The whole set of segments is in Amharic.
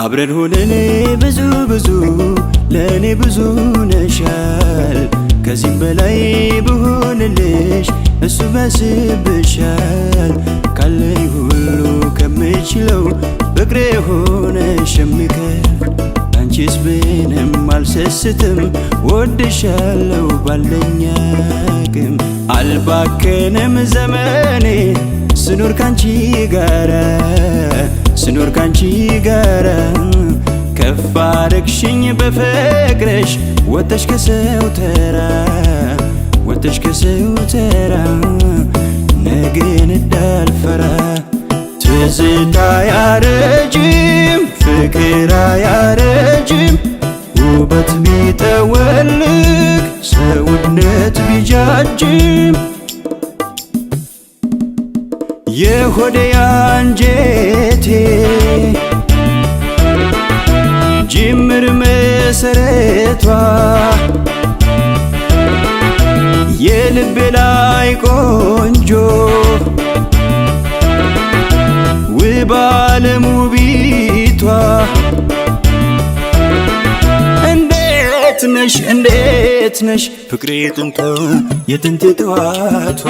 አብረን ሆነን ብዙ ብዙ ለኔ ብዙ ነሻል ከዚህም በላይ ብሆንልሽ እሱ በስብሻል ካለኝ ሁሉ ከምችለው ፍቅሬ ሆነሽ የምከፍ አንቺስ ብንም አልሰስትም ወድሻለሁ ባለኝ አቅም አልባከንም ዘመኔ ስኖር ካንቺ ጋራ ከፍ አረግሽኝ በፍቅርሽ ወጥተሽ ከሰው ተራ ነገን እንዳልፈራ ትዝታ አያረጅም ፍቅር አያረጅም ውበት ቢጠወልግ ሰውነት ቢጃጅም የሆዴ አንጀቴ ጅምር መሰረቷ የልቤ ላይ ቆንጆ ውብ ዓለም ውቢቷ እንዴት ነሽ ፍቅሬ ጥንቷ የጥንት ጠዋቷ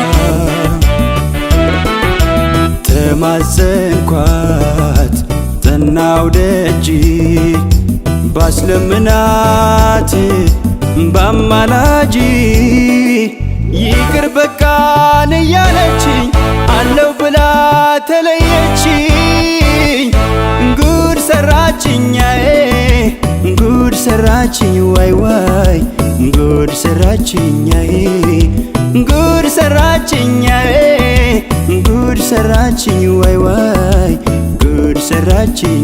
ተማጸንኳት ጠናው ደጅ ባስለምናት ባማላጂ ይቅር በቃን እያለችኝ አለው ብላ ተለየችኝ ጉድ ሰራችኝ ዋይ ዋይ ጉድ ሰራችኝ ዋይ ዋይ ጉድ ሰራችኝ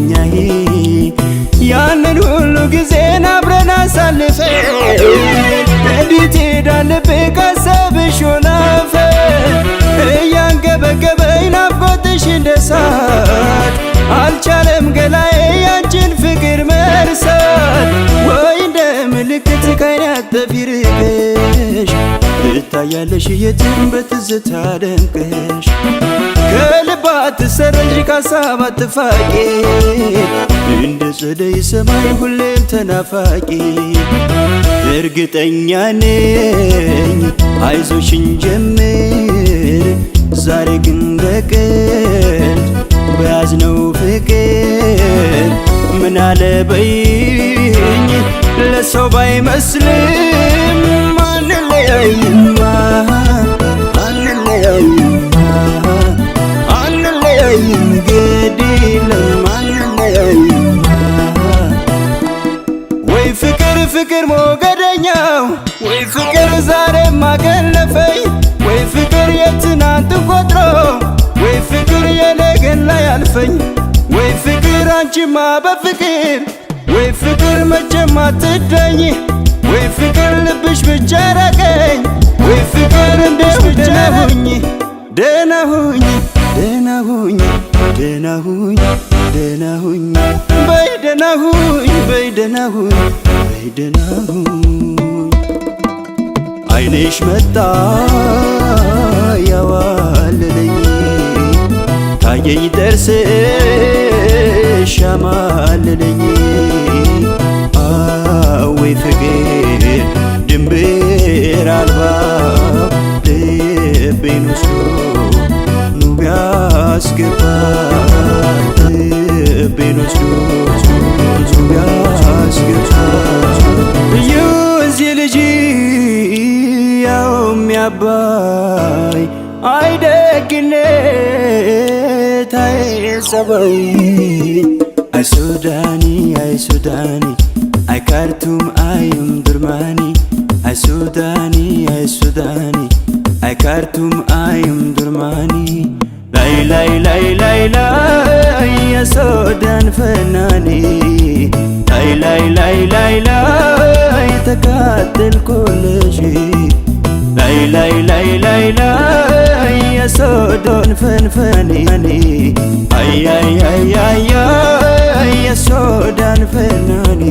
ያንን ሁሉ ጊዜን አብረን አሳልፈን እንዴት ሄዳለሁ ካሰብሽ ወላፈ እያንገበገበኝ ናፍቆትሽ እንደ እሳት አልቻለም ገላዬ ያንቺን ፍቅር መርሳት ወይ እንደ ምልክት ከዓይኔ አትፊርቅሽ ትታያለሽ የትም በትዝታ ደምቀሽ ከልብ አትሰረዥ ከሀሳብ አትፋቂ እንደ ጸደይ ሰማይ ሁሌም ተናፋቂ እርግጠኛ ነኝ አይዞሽን ጀምር ዛሬ ግን በቀልድ በያዝነው ፍቅር ምን አለ በይኝ ለሰው ባይመስልም አንለያይማ ግድለም አንለያይማ ወይ ፍቅር ሞገደኛው ወይ ፍቅር ዛሬም አገለፈኝ ወይ ፍቅር የትናንትን ቆጥሮ ወይ ፍቅር የነገን ላይ አልፈኝ ወይ ፍቅር አንቺማ በፍቅር ወይ ፍቅር መቼም አትዳኝ ወይ ፍቅር ልብሽ ብቻ ራቀኝ ወይ ፍቅር እንደው ደህና ሁኝ በይ ደህና ሁኝ አይንሽ መጣ ያዋለለኝ ታየኝ ጥርስሽ ያማለለኝ ወይ ፍቅር ድንበር አልባ ልቤን ወስዶ ኑ ቢያስገባ ልቤን ወስዶ ኑ ቢያስገባ የወንዜ ልጅ ያው የሚያባይ አይደግነት አይጸባይ አይሱዳኒ አይካርቱም አይምድርማኒ አይሱዳኒ አይካርቱም አይምድርማኒ ላይ የሱዳን ፈናኒ ላይ ተቃጠልኩልሽ ላይ የሱዳን ፈንፈኒ አይ የሱዳን ፈናኒ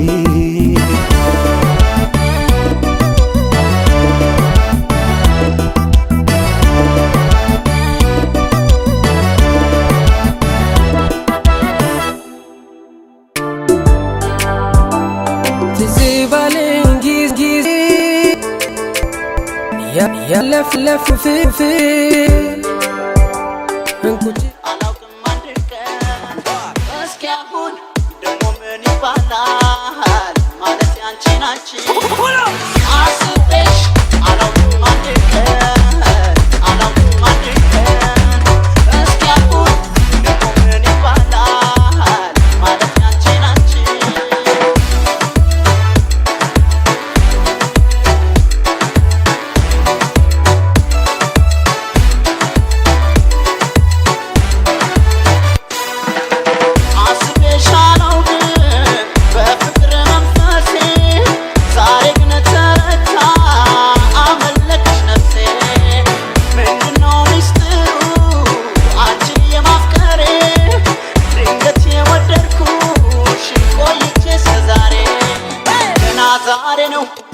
ያለፍ ለፍፍፍ እንኩጭ አላውቅም አንድ ቀን እስኪ አሁን ደሞ ምን ይባላል ማለት ያንቺ ናችን አስቤሽ አላውቅም አንድ ቀን አላውቅም አንድ ቀን እስኪ አሁን ደሞ ምን ይባላል ማለት ያንቺ ናችን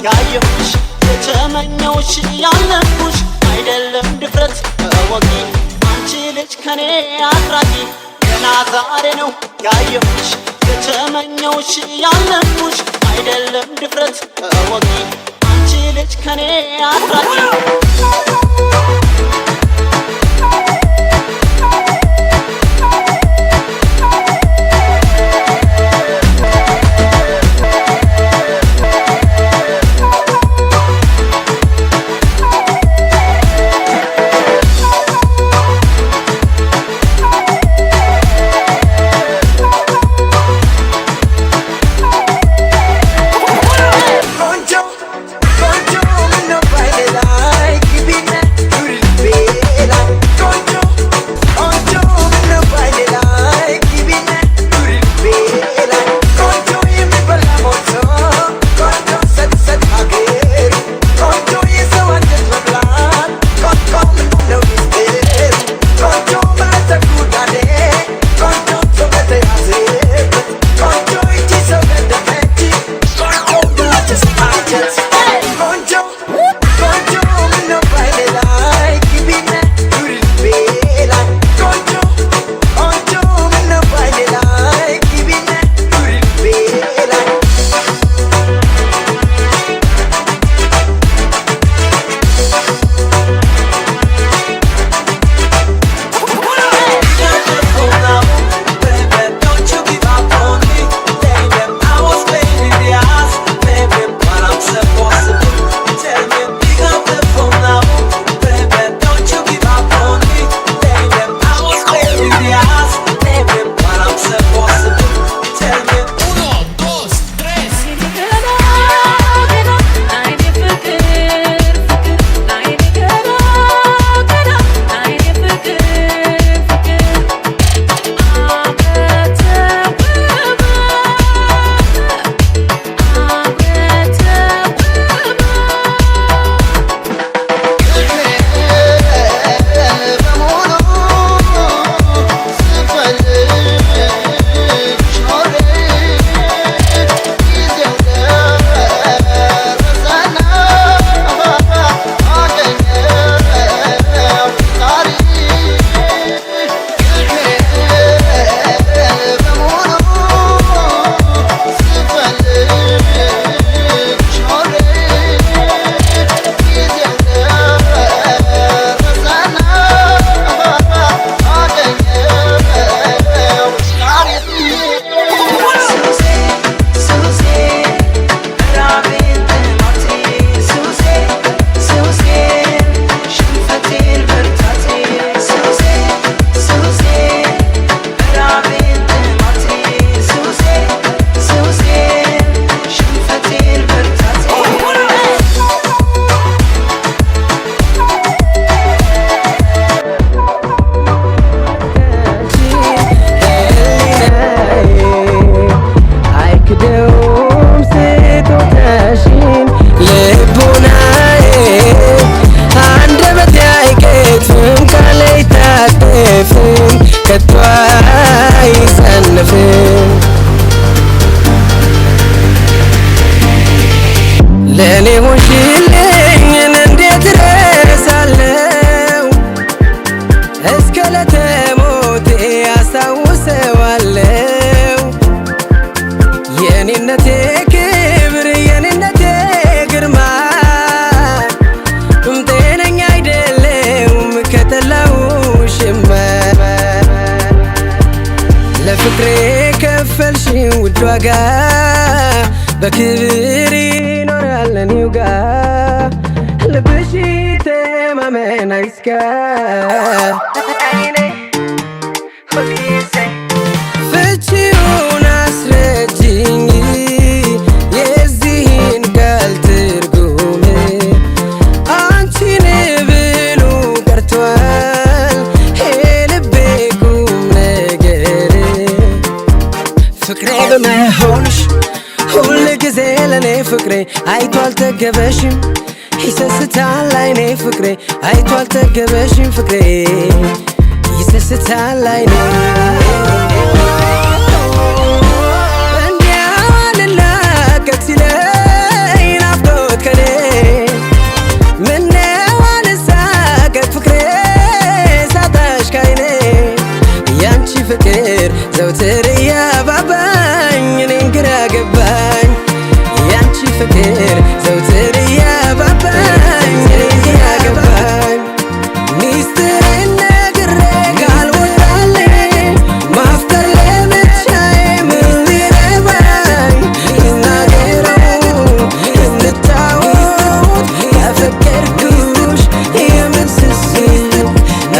ያየሁሽ የተመኘውሽ ያለኩሽ አይደለም ድፍረት ወቂ አንቺ ልጅ ከኔ አትራቂ ገና ዛሬ ነው ያየሁሽ የተመኘውሽ ያለኩሽ አይደለም ድፍረት ወቂ አንቺ ልጅ ከኔ አትራቂ ለኔ ሆንሽልኝ እንዴት ረሳለው እስከ ለተሞቴ አስታውሰዋለው የኔነቴ ክብር የኔነቴ ግርማ ለፍቅሬ ከፈልሽኝ ውድ ዋጋ በክብር ይኖራል እኔው ጋር ልብሽ ተማመን አይስጋ ፍቺውን አስረጅኝ የዚህን ቃል ትርጉም አንቺን ብሎ ቀርቷል የልቤ ቁም ነገር ፍቅሬ በመሆንሽ ሁል ጊዜ ለኔ ፍቅሬ አይቶ አልጠገበሽም ይሰስታል አይኔ ፍቅሬ አይቶ አልጠገበሽም ፍቅሬ ይሰስታል አይኔ እንዲያው አልላቀቅ ሲለኝ ናፍቆት ከኔ ምነው አልሳቀቅ ፍቅሬ ሳጣሽ ካይኔ ያንቺ ፍቅር ዘውትር እያባባኝ እኔን ግራ ገባኝ ያንቺ ፍቅር ዘውትር እያባባኝ እኔን ግራ ገባኝ ሚስጥሬን ነግሬ ካልወጣልኝ ማፍቀር ለብቻዬ ምን ሊረባኝ ልናገረው እንድታወት ያፈቀርኩሽ የምን ስስት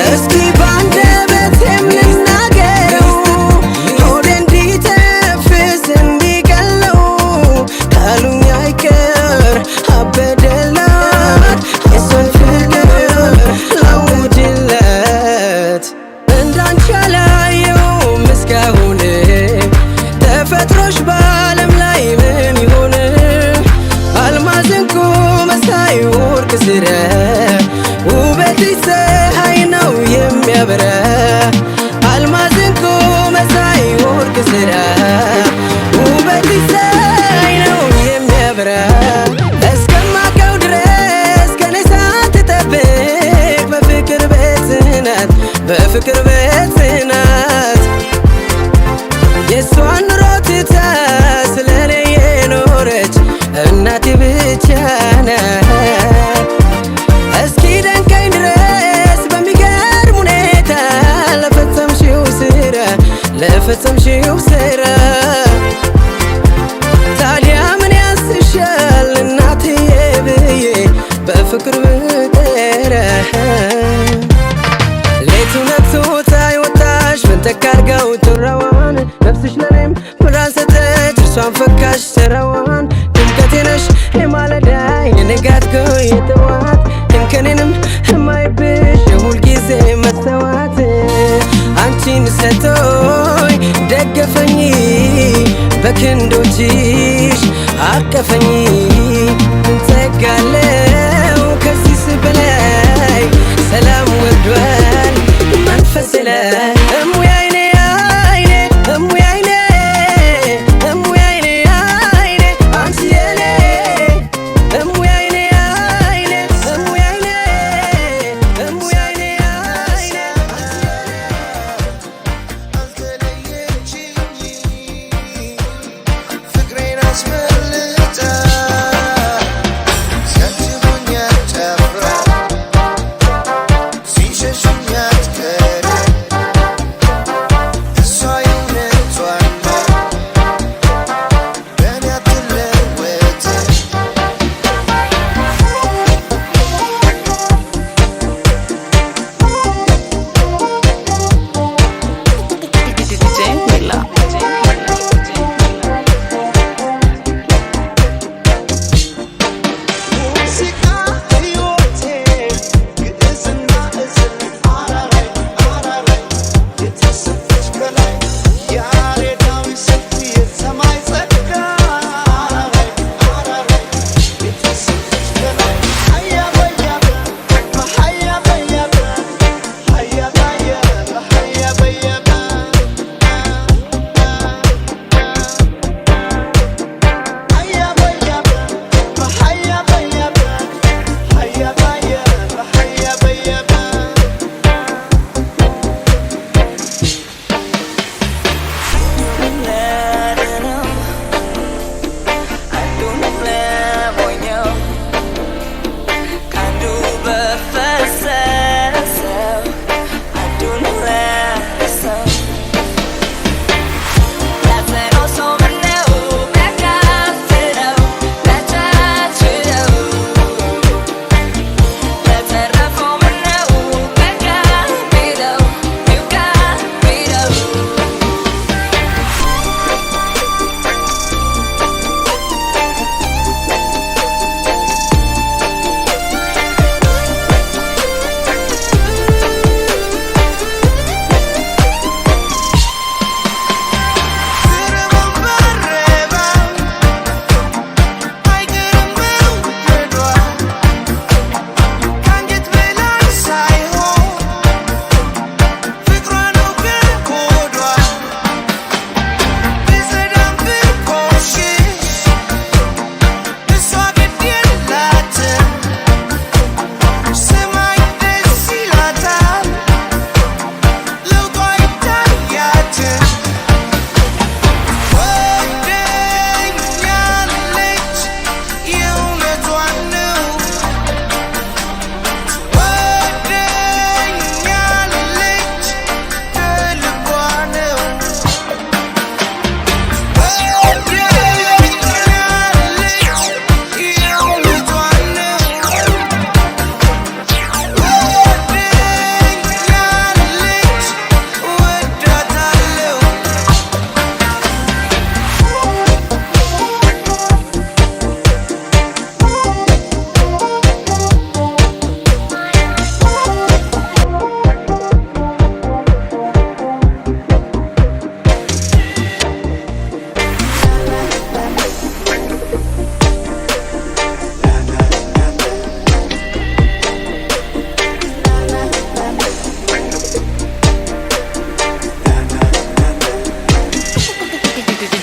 እስኪ ባንደበቴም ልናገረው ሆዴ እንዲተፍስ እንዲቀለው ካሉኝ አይቀር አበደላት የሷን ፍቅር ላውጅለት እንዳንቺ አላየሁም እስካሁን ተፈጥሮሽ በዓለም ላይ ምን ይሆን አልማዝ እንቁ መሳይ ወርቅ ስረ ውበትሽ ፀሐይ ነው የሚያበራ አልማዝ እንቁ መሳይ ወርቅ ስራ ውበትሽ ፀሐይ ነው የሚያበራ እስከማውቀው ድረስ ከኔ ሳትጠብቅ በፍቅር ቤት ናት በፍቅር ቤት ናት የእሷን ኑሮ ትታ ስለኔ የኖረች እናቴ ብቻ ናት እስኪ ደንቀኝ ድረስ በሚገርም ሁኔታ ለፈጸምሽው ስራ ታዲያ ምን ያንስሻል እናትዬ ብዬ በፍቅር ብቀር ሌቱ ነግቶ ታይወጣሽ ፈንጠቅ አርጋው ጡራዋን ነፍስሽ ለኔም ብርሃን ሰጠች እርሷን ፈካሽ ስራዋን ድምቀቴ ነሽ የማለዳ የንጋት የጠዋት እንከኔንም የማይብሽ የሁል ጊዜ መስተዋት አንቺን ሰጥቶኝ ደገፈኝ በክንዶችሽ አቀፈኝ እንጠጋለው ከዚህስ በላይ ሰላም ወርዷል መንፈሴ ላይ እሙዬ አይኔ አይኔ እሙዬ አይኔ እሙዬ አይኔ አይኔ አንቺ የኔ እሙዬ አይኔ አይኔ እሙዬ አይኔ እሙዬ አይኔ አይኔ ፍቅሬን አስመልጣ ሲያጅቡኝ አትጨፍራ ሲሸሹኝ አትከዳ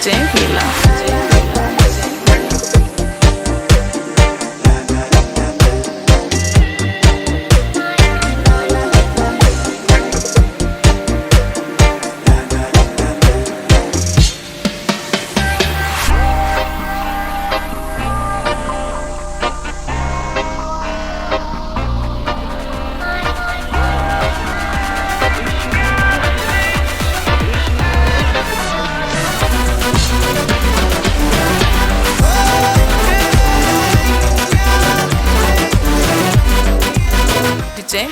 DJ Mila. DJ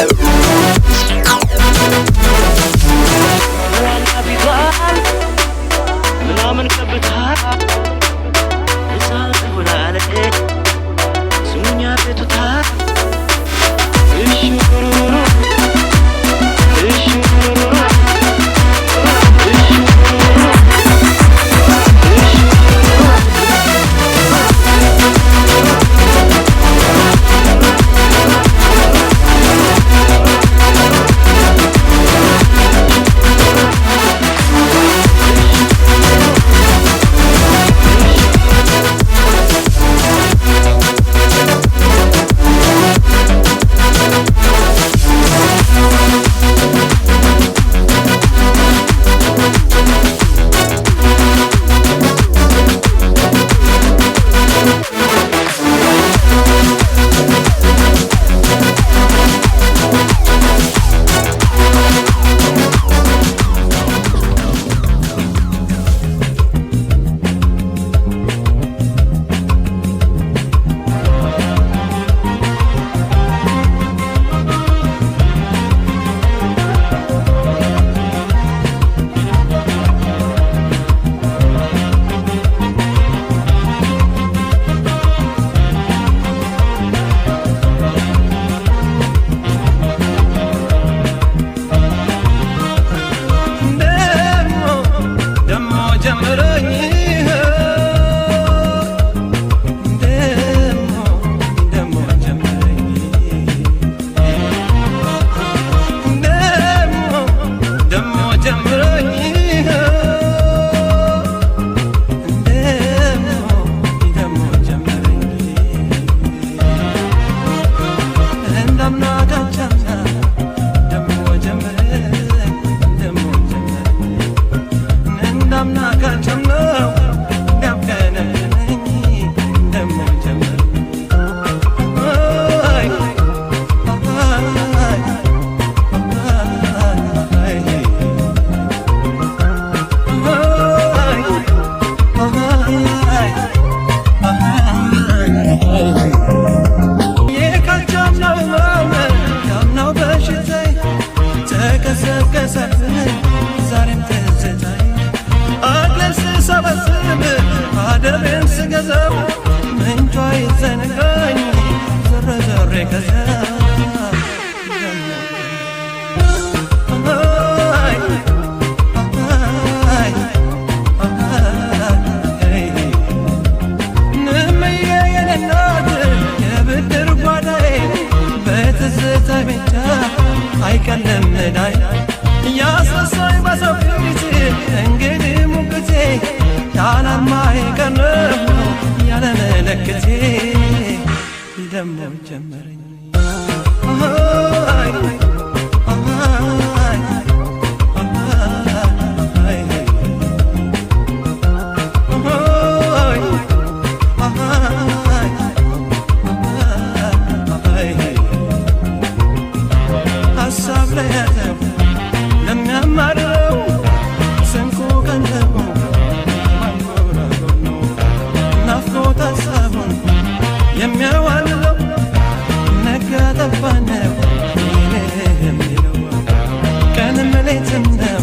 Millie, ከዛ አይቀርም መዳይ ያሳሳይ በሰው ፊት እንግዲህ ሙግቴ ያላማዬ ቀረብ ነው ያለ መለክቴ ደሞ ጀመረኝ የሚያዋልለው ነጋ ጠባ ነው የሚለው ቀንም ሌትም ነው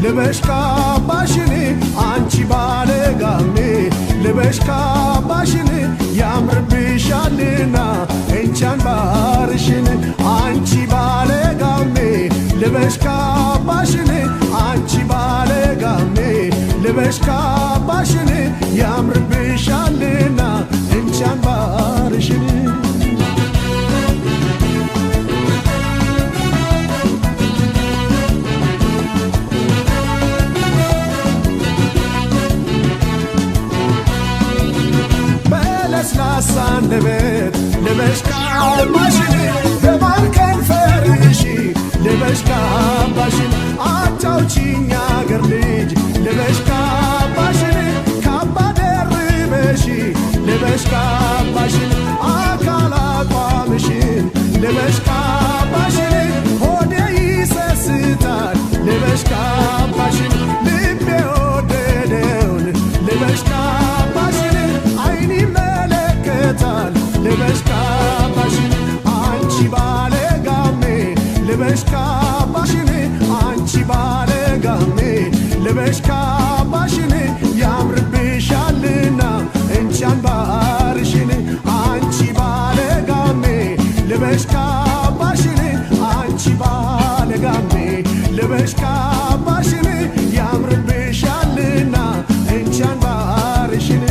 ልበሽ ካባሽን አንቺ ባለጋሜ ልበሽ ካባሽን ያምርብሻልና እንቻን ባርሽን አንቺ ባለጋሜ ልበሽ ካባሽን አንቺ ባለጋሜ ልበሽ ካባሽን ያምርብሻልና እንቻን ባርሽን ለስላሳ አንደበት ልበሽ ካባሽን በማር ከንፈርሽ ልበሽ ካባሽን አጫውቺኝ አገር ልጅ ልበሽ ካባሽን ካባ ደርበሽ ልበሽ ካባሽን አካል አቋምሽን ልበሽ ካባሽን ሆዴ ይሰስታል ልበሽ ካባሽን ልቤ ወደደውን ልበሽ ካባሽን አይኒ ይመለከታል ልበሽ ካባሽን አንቺ ባለጋሜ ልበሽ ካባሽን አንቺ ባለጋሜ ልበሽ ካባሽን ያምርብሻልና እንቻን ባርሽን አንቺ ባለጋሜ ልበሽ ካባሽን አንቺ ባለጋሜ ልበሽ ካባሽን ያምርብሻልና እንቻን ባርሽን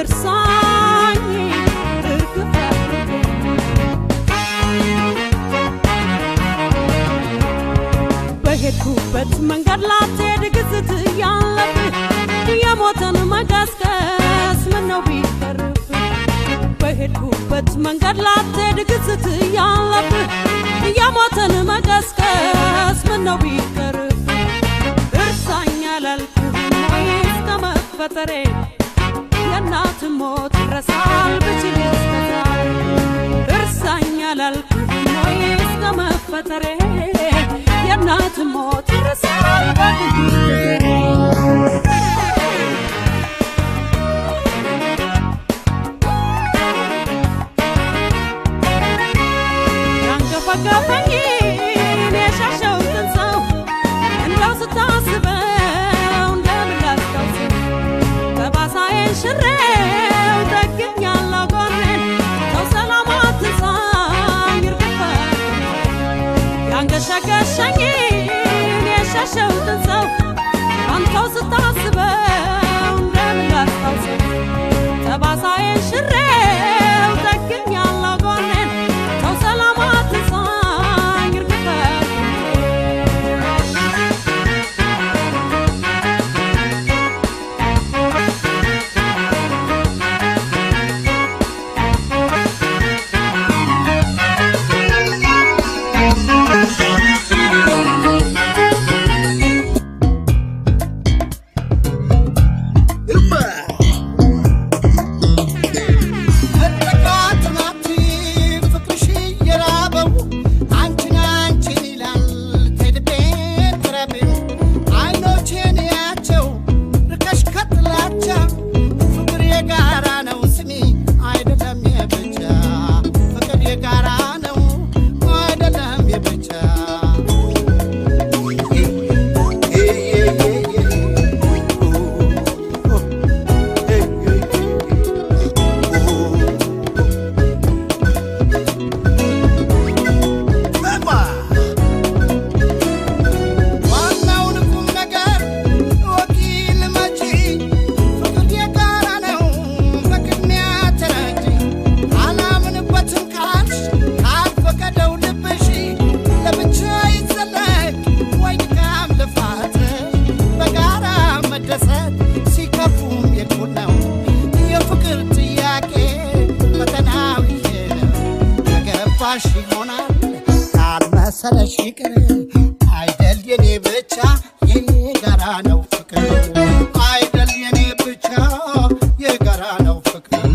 እርሳኝ እርግፍ በሄድኩበት መንገድ ላትሄድ ግዝት እያለብህ የሞተን መቀስቀስ ምነው ቢቀርብህ በሄድኩበት መንገድ ላትሄድ ግዝት እያለብህ የሞተን መቀስቀስ ምነው ቢቀርብህ እርሳኝ አላልኩህም ወይ እስከ መፈጠሬ የእናት ሞት ይረሳል ብችል እስከዛሬ እርሳኝ አላልኩህም ወይ እስከ መፈጠሬ የእናት ሞት ይረሳል በጊዜ ያንገፈገፈኝን የሻሸሁትን ሰው እንደው ስታስበው እንደምን ላስታውሰው በባሳዬን ሽሬው ደግኛለሁ ጎኔን ሰው ሰላም አትንሳኝ እርግፈት ያንገሸገሸኝን የሻሸሁትን ሰው አንተው ስታስበው እንደምን ላስታውሰው በባሳዬን ሽሬው ደግኛለሁ ጎኔን ሰው ሰላም አትንሳኝ እርግፈት ይሆናል ካልመሰለሽ ይቅር አይደል የኔ ብቻ የኔ ጋራ ነው ፍቅር አይደል የኔ ብቻ የጋራ ነው ፍቅር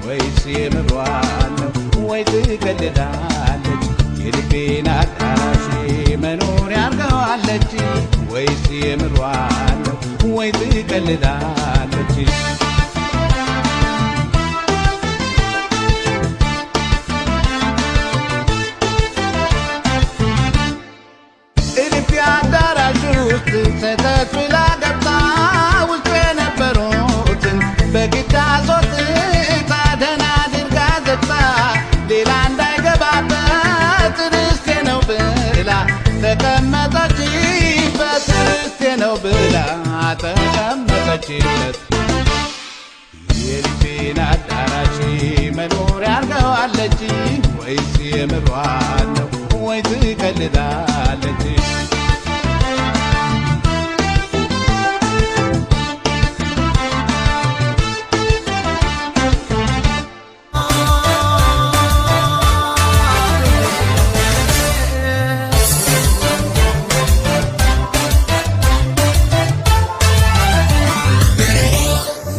ወይስ የምሯን ነው ወይ ትቀልዳለች የልቤን አዳራሽ መኖሪያ አርገዋለች ወይስ የምሯን ነው ወይ ትቀልዳለች እልፍ አዳራሽ ውስጥ ሰተት ብላ ገብታ ውስጥ የነበሩትን በግድ አስወጥታ ደህና አድርጋ ዘግታ ሌላ እንዳይገባበት ርስቴ ነው ብላ ተቀመጠችበት ርስቴ ነው ብላ ተቀመጠችለት የልቤን አዳራሽ መኖር ያርገዋለች ወይስ የምሯን ነው ወይ ትቀልዳለች?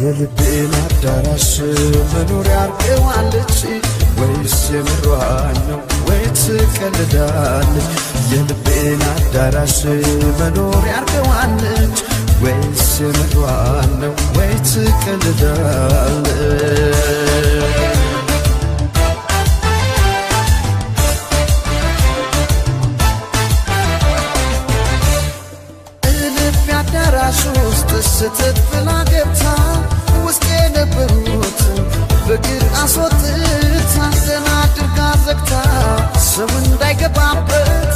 የልቤን አዳራሽ መኖሪያ አርገዋለች ወይስ የምሯን ነው ወይ ትቀልዳለች? የልቤን አዳራሽ መኖሪያ አርገዋለች ወይስ የምሯን ነው ወይ ትቀልዳለች? እልፍ አዳራሽ ውስጥ ስትጥላ ገብታ ውስጥ የነበሩትን በግር አስወጥታ ዘና አድርጋ ዘግታ ሰው እንዳይገባበት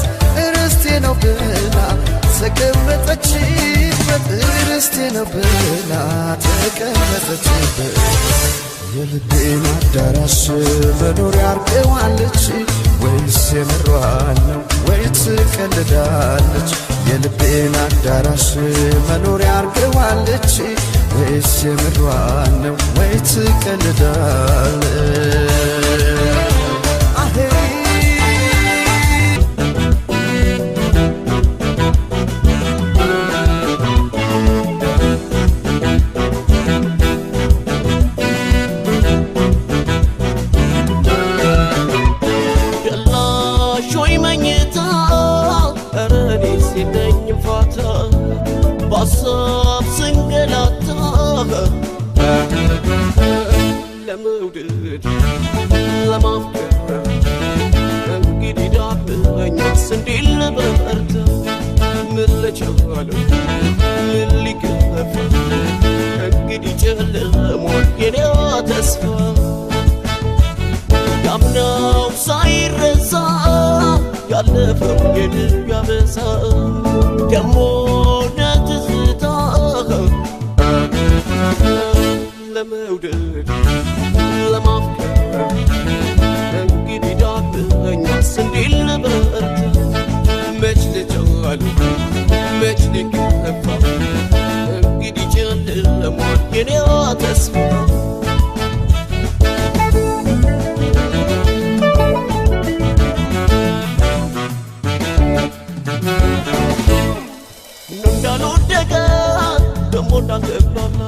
ርስቴ ነው ብላ ተቀመጠችበት። ርስቴ ነው ብላ ተቀመጠችበት። የልቤን አዳራሽ መኖሪያ አርገዋለች ወይስ የምሯን ነው ወይ ትቀልዳለች? የልቤን አዳራሽ መኖሪያ አርገዋለች ወይስ የምሯን ነው ወይ ትቀልዳለች? በሀሳብ ስንገላታ ለመውደድ ለማፍቀር እንግዲህ ዳግመኛስ እንዴት ልበርታ? ምን ልቻለው ምን ሊከፋ? እንግዲህ ጨልሟል የኔ ተስፋ። ያምናው ሳይረሳ ያለፈው የድል ያበሳ ደሞ ለመውደድ ለማፍቀር እንግዲህ ዳግመኛስ እንዴት ልበርታ? መች ልቻለው መች ሊከፋ? እንግዲህ ጨልሟል የኔ ተስፋ። እንዳልወደቀ ደሞ እንዳልገባላ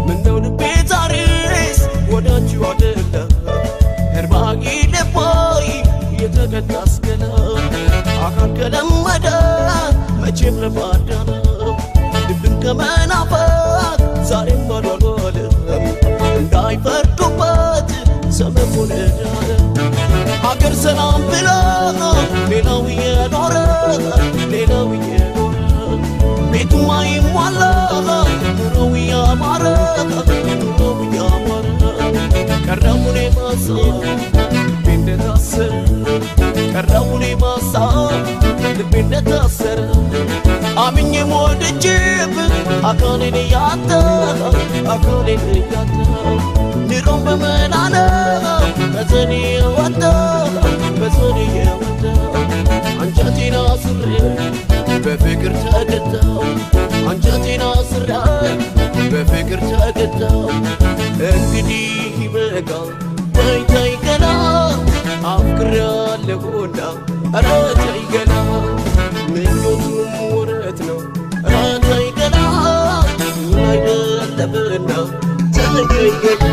ምነው ልቤ ዛሬስ ወዳችሁ አደለ? እርባጊ ልቦይ የተቀጣ አስገላ አካል ከለመደ መቼም ለባዳ ነው። ልብን ከመናፈቅ ዛሬም አልዋለም እንዳይፈርዱበት ሰመሙን እዳለ አገር ሰላም ብሎ ሌላው እየኖረ ሌላው እየኖረ ቤቱማ ይሟላ ኑሮው ያማረ ኑሮው ያማረ ቀረሙኔ ማሳ ልቤ እንደታሰረ ቀረሙኔ ማሳ ልቤ እንደታሰረ አምኜ ወድጄብ አካሌን ያጣ አካሌን ያጣ ኑሮም በመናነ በዘኔ ወጣ በዘኔ ወጣ አንጀቴን አስሬ በፍቅር ተገታው አንጀቴን አስሬ በፍቅር ተገታው። እንግዲህ ይበቃል ወይ ተይ ገና አፍቅሬያለሁና ኧረ ተይ ገና ምኞቱም ወረት ነው ኧረ ተይ ገና አይደለምና ተይ ገና